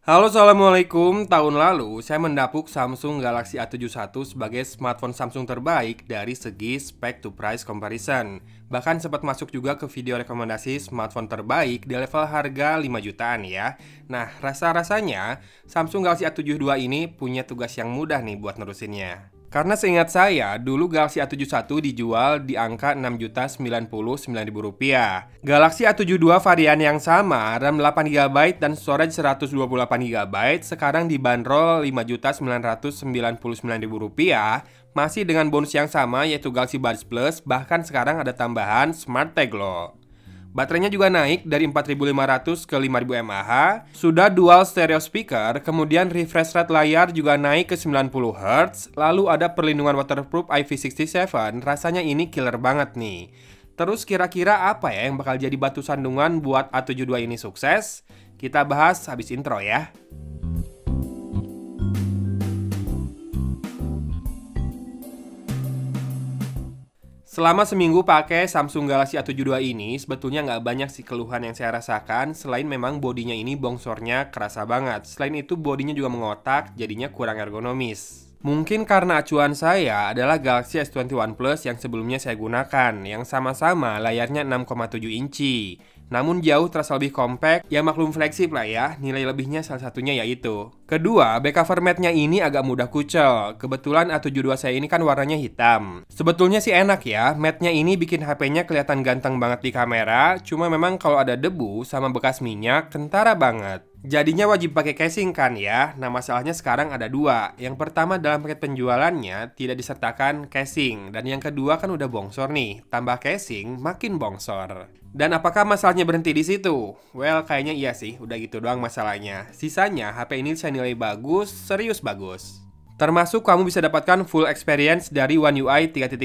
Halo, assalamualaikum. Tahun lalu saya mendapuk Samsung Galaxy A71 sebagai smartphone Samsung terbaik dari segi spek to price comparison. Bahkan sempat masuk juga ke video rekomendasi smartphone terbaik di level harga 5 jutaan ya. Nah, rasa-rasanya Samsung Galaxy A72 ini punya tugas yang mudah nih buat nerusinnya. Karena seingat saya, dulu Galaxy A71 dijual di angka Rp6.099.000. Galaxy A72 varian yang sama, RAM 8 GB dan storage 128 GB, sekarang dibanderol Rp5.999.000, masih dengan bonus yang sama yaitu Galaxy Buds Plus, bahkan sekarang ada tambahan Smart Tag loh. Baterainya juga naik dari 4500 ke 5000 mAh, sudah dual stereo speaker, kemudian refresh rate layar juga naik ke 90 Hz, lalu ada perlindungan waterproof IP67, rasanya ini killer banget nih. Terus kira-kira apa ya yang bakal jadi batu sandungan buat A72 ini sukses? Kita bahas habis intro ya. Selama seminggu pakai Samsung Galaxy A72 ini, sebetulnya nggak banyak sih keluhan yang saya rasakan, selain memang bodinya ini bongsornya kerasa banget. Selain itu bodinya juga mengotak, jadinya kurang ergonomis. Mungkin karena acuan saya adalah Galaxy S21 Plus yang sebelumnya saya gunakan, yang sama-sama layarnya 6,7 inci. Namun jauh terasa lebih compact, ya maklum fleksib lah ya, nilai lebihnya salah satunya yaitu. Kedua, back cover matte-nya ini agak mudah kucel. Kebetulan A72 saya ini kan warnanya hitam. Sebetulnya sih enak ya, matte-nya ini bikin HP-nya kelihatan ganteng banget di kamera, cuma memang kalau ada debu sama bekas minyak, kentara banget. Jadinya wajib pakai casing kan ya. Nah, masalahnya sekarang ada dua. Yang pertama, dalam paket penjualannya tidak disertakan casing, dan yang kedua kan udah bongsor nih. Tambah casing makin bongsor. Dan apakah masalahnya berhenti di situ? Well, kayaknya iya sih, udah gitu doang masalahnya. Sisanya HP ini saya nilai bagus, serius bagus. Termasuk kamu bisa dapatkan full experience dari One UI 3.1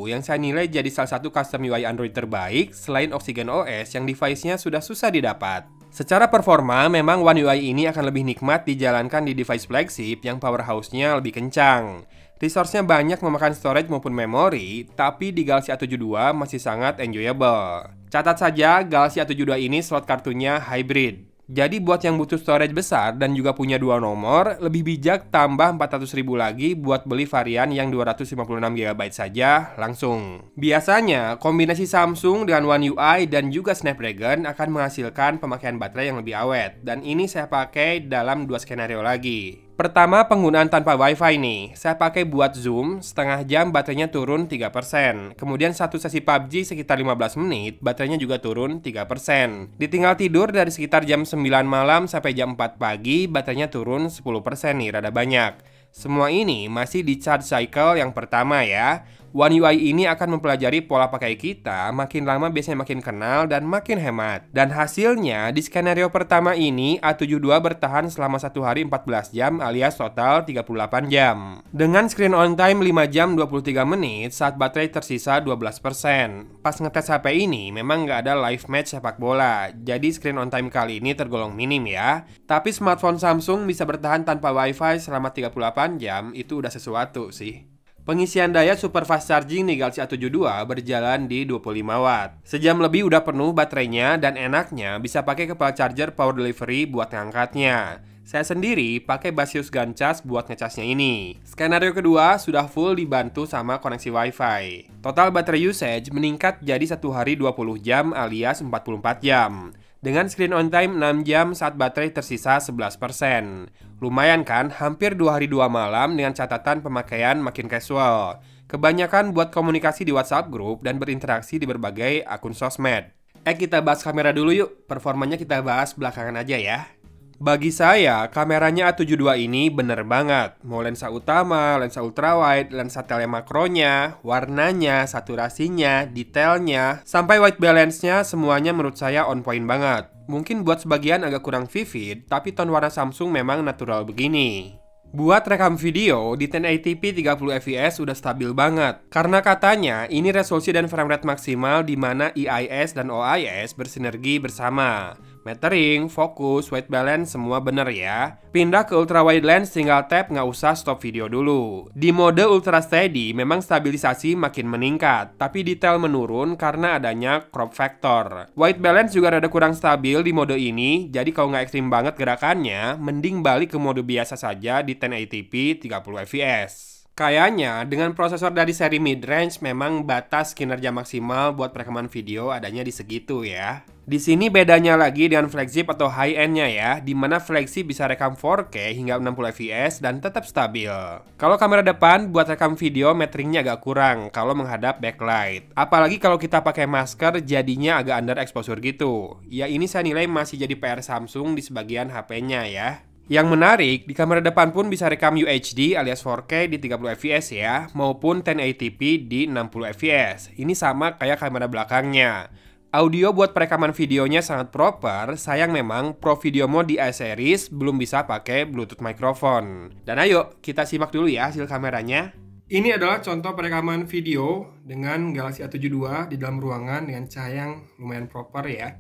yang saya nilai jadi salah satu custom UI Android terbaik selain Oxygen OS yang device-nya sudah susah didapat. Secara performa, memang One UI ini akan lebih nikmat dijalankan di device flagship yang powerhouse-nya lebih kencang. Resource-nya banyak memakan storage maupun memori, tapi di Galaxy A72 masih sangat enjoyable. Catat saja, Galaxy A72 ini slot kartunya hybrid. Jadi buat yang butuh storage besar dan juga punya dua nomor, lebih bijak tambah 400.000 lagi buat beli varian yang 256 GB saja langsung. Biasanya, kombinasi Samsung dengan One UI dan juga Snapdragon akan menghasilkan pemakaian baterai yang lebih awet. Dan ini saya pakai dalam dua skenario lagi. Pertama, penggunaan tanpa WiFi nih. Saya pakai buat Zoom, setengah jam baterainya turun 3%. Kemudian satu sesi PUBG sekitar 15 menit, baterainya juga turun 3%. Ditinggal tidur dari sekitar jam 9 malam sampai jam 4 pagi, baterainya turun 10% nih, rada banyak. Semua ini masih di charge cycle yang pertama ya. One UI ini akan mempelajari pola pakai kita, makin lama biasanya makin kenal dan makin hemat. Dan hasilnya, di skenario pertama ini, A72 bertahan selama 1 hari 14 jam alias total 38 jam. Dengan screen on time 5 jam 23 menit saat baterai tersisa 12%. Pas ngetes HP ini, memang nggak ada live match sepak bola, jadi screen on time kali ini tergolong minim ya. Tapi smartphone Samsung bisa bertahan tanpa WiFi selama 38 jam, itu udah sesuatu sih. Pengisian daya super fast charging di Galaxy A72 berjalan di 25 watt. Sejam lebih udah penuh baterainya dan enaknya bisa pakai kepala charger power delivery buat ngangkatnya. Saya sendiri pakai Basius Gancas buat ngecasnya ini. Skenario kedua sudah full dibantu sama koneksi WiFi. Total baterai usage meningkat jadi 1 hari 20 jam alias 44 jam. Dengan screen on time 6 jam saat baterai tersisa 11%. Lumayan kan, hampir 2 hari 2 malam dengan catatan pemakaian makin casual. Kebanyakan buat komunikasi di WhatsApp group dan berinteraksi di berbagai akun sosmed. Kita bahas kamera dulu yuk, performanya kita bahas belakangan aja ya. Bagi saya, kameranya A72 ini bener banget. Mau lensa utama, lensa ultrawide, lensa telemakronya, warnanya, saturasinya, detailnya, sampai white balance-nya semuanya menurut saya on point banget. Mungkin buat sebagian agak kurang vivid, tapi tone warna Samsung memang natural begini. Buat rekam video, di 1080p 30fps udah stabil banget. Karena katanya, ini resolusi dan frame rate maksimal di mana IIS dan OIS bersinergi bersama. Metering, fokus, white balance semua bener ya. Pindah ke ultra wide lens tinggal tap, nggak usah stop video dulu. Di mode ultra steady memang stabilisasi makin meningkat, tapi detail menurun karena adanya crop factor. White balance juga rada kurang stabil di mode ini, jadi kalau nggak ekstrim banget gerakannya, mending balik ke mode biasa saja di 1080p 30 fps. Kayaknya dengan prosesor dari seri mid-range memang batas kinerja maksimal buat perekaman video adanya di segitu ya. Di sini bedanya lagi dengan flagship atau high-end-nya ya, di mana flagship bisa rekam 4K hingga 60 fps dan tetap stabil. Kalau kamera depan buat rekam video meteringnya agak kurang kalau menghadap backlight. Apalagi kalau kita pakai masker jadinya agak under exposure gitu. Ya ini saya nilai masih jadi PR Samsung di sebagian HP-nya ya. Yang menarik, di kamera depan pun bisa rekam UHD alias 4K di 30 fps ya, maupun 1080p di 60 fps. Ini sama kayak kamera belakangnya. Audio buat perekaman videonya sangat proper, sayang memang Pro Video Mode di A-series belum bisa pakai Bluetooth microphone. Dan ayo, kita simak dulu ya hasil kameranya. Ini adalah contoh perekaman video dengan Galaxy A72 di dalam ruangan dengan cahaya yang lumayan proper ya.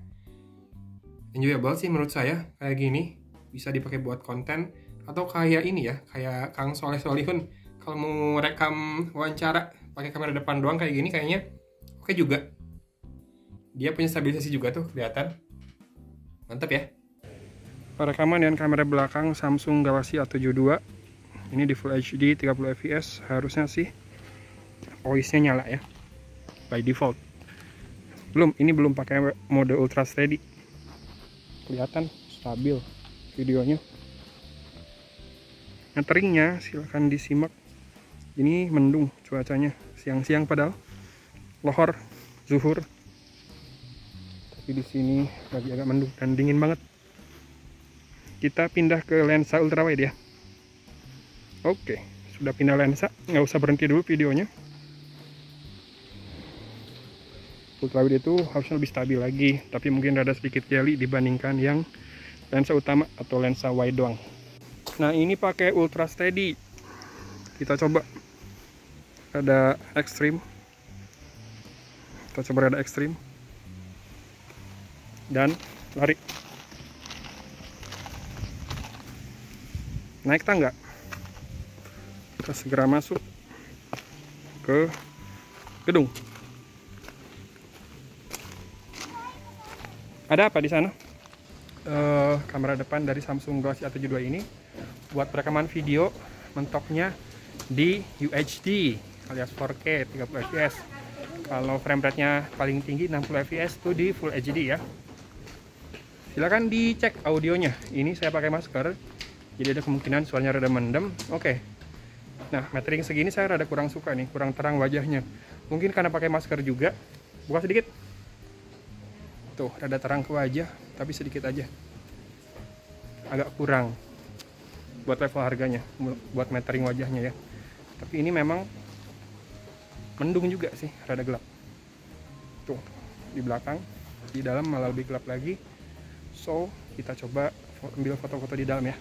Enjoyable sih menurut saya, kayak gini. Bisa dipakai buat konten atau kayak ini ya, kayak Kang Soleh Solihun kalau mau rekam wawancara pakai kamera depan doang kayak gini kayaknya oke juga. Dia punya stabilisasi juga tuh, kelihatan. Mantap ya. Perekaman dengan kamera belakang Samsung Galaxy A72. Ini di Full HD 30 fps, harusnya sih voice-nya nyala ya. By default. Ini belum pakai mode ultra steady. Kelihatan stabil videonya. Meteringnya silahkan disimak. Ini mendung cuacanya, siang-siang padahal lohor zuhur. Tapi di sini lagi agak mendung dan dingin banget. Kita pindah ke lensa ultrawide ya. Oke, sudah pindah lensa, nggak usah berhenti dulu videonya. Ultrawide itu harusnya lebih stabil lagi, tapi mungkin rada sedikit jeli dibandingkan yang lensa utama atau lensa wide doang. Nah ini pakai ultra steady. Kita coba ada ekstrim. Kita coba ada ekstrim. Dan lari. Naik tangga. Kita segera masuk ke gedung. Ada apa di sana? Kamera depan dari Samsung Galaxy A72 ini buat perekaman video mentoknya di UHD alias 4K 30 fps. Kalau frame rate-nya paling tinggi 60 fps tuh di Full HD ya. Silakan dicek audionya. Ini saya pakai masker, jadi ada kemungkinan suaranya rada mendem. Oke. Nah, metering segini saya rada kurang suka nih, kurang terang wajahnya. Mungkin karena pakai masker juga. Buka sedikit. Tuh, rada terang ke wajah, tapi sedikit aja. Agak kurang buat level harganya, buat metering wajahnya ya. Tapi ini memang mendung juga sih, rada gelap. Tuh, di belakang, di dalam malah lebih gelap lagi. So, kita coba ambil foto-foto di dalam ya.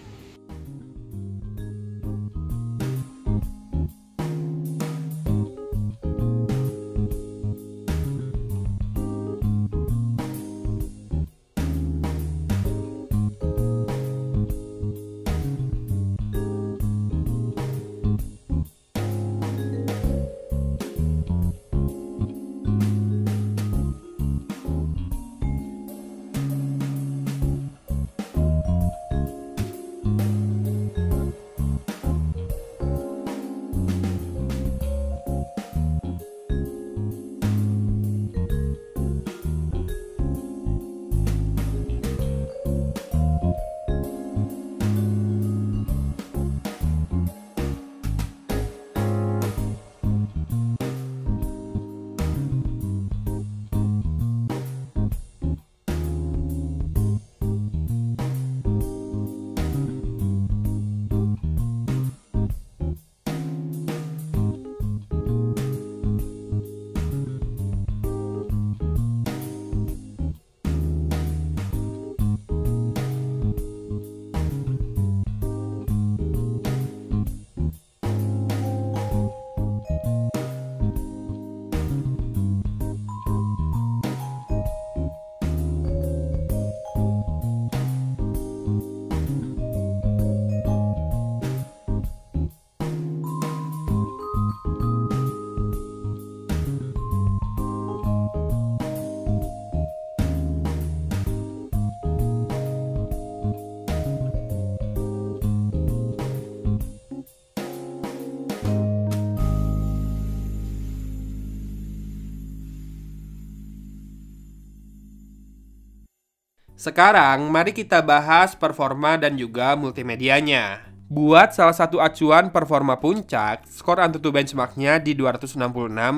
Sekarang, mari kita bahas performa dan juga multimedianya. Buat salah satu acuan performa puncak, skor AnTuTu benchmarknya di 266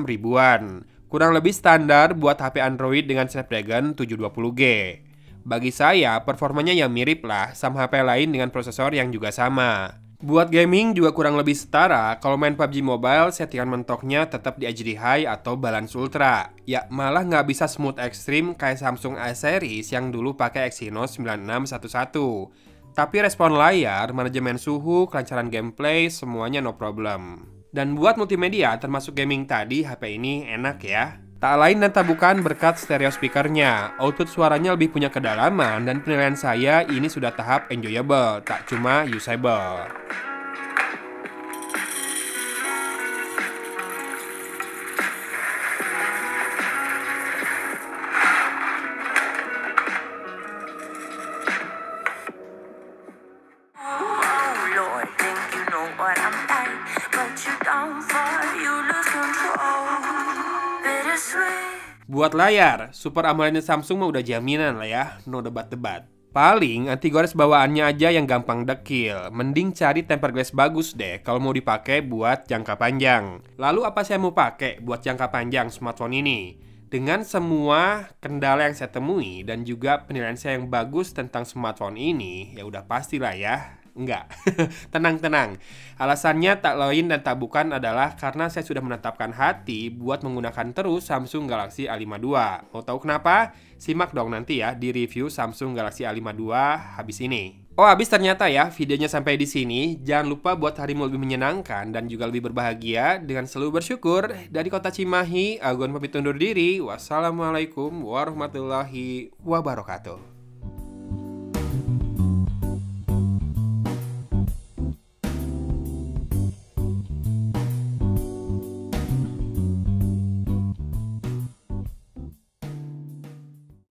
ribuan. Kurang lebih standar buat HP Android dengan Snapdragon 720G. Bagi saya, performanya ya mirip lah sama HP lain dengan prosesor yang juga sama. Buat gaming juga kurang lebih setara. Kalau main PUBG Mobile, settingan mentoknya tetap di HD High atau Balance Ultra. Ya, malah nggak bisa smooth ekstrim kayak Samsung A series yang dulu pakai Exynos 9611. Tapi respon layar, manajemen suhu, kelancaran gameplay, semuanya no problem. Dan buat multimedia, termasuk gaming tadi, HP ini enak ya. Tak lain dan tak bukan berkat stereo speakernya. Output suaranya lebih punya kedalaman dan penilaian saya ini sudah tahap enjoyable, tak cuma usable. Buat layar, Super AMOLED Samsung mah udah jaminan lah ya, no debat-debat. Paling anti gores bawaannya aja yang gampang dekil. Mending cari tempered glass bagus deh kalau mau dipakai buat jangka panjang. Lalu apa saya mau pakai buat jangka panjang smartphone ini? Dengan semua kendala yang saya temui dan juga penilaian saya yang bagus tentang smartphone ini, ya udah pastilah ya. Enggak, tenang-tenang. Alasannya tak lain dan tak bukan adalah karena saya sudah menetapkan hati buat menggunakan terus Samsung Galaxy A52. Mau tahu kenapa? Simak dong nanti ya di review Samsung Galaxy A52 habis ini. Oh, habis ternyata ya videonya sampai di sini. Jangan lupa buat harimu lebih menyenangkan dan juga lebih berbahagia dengan selalu bersyukur. Dari kota Cimahi, Agon pamit undur diri. Wassalamualaikum warahmatullahi wabarakatuh.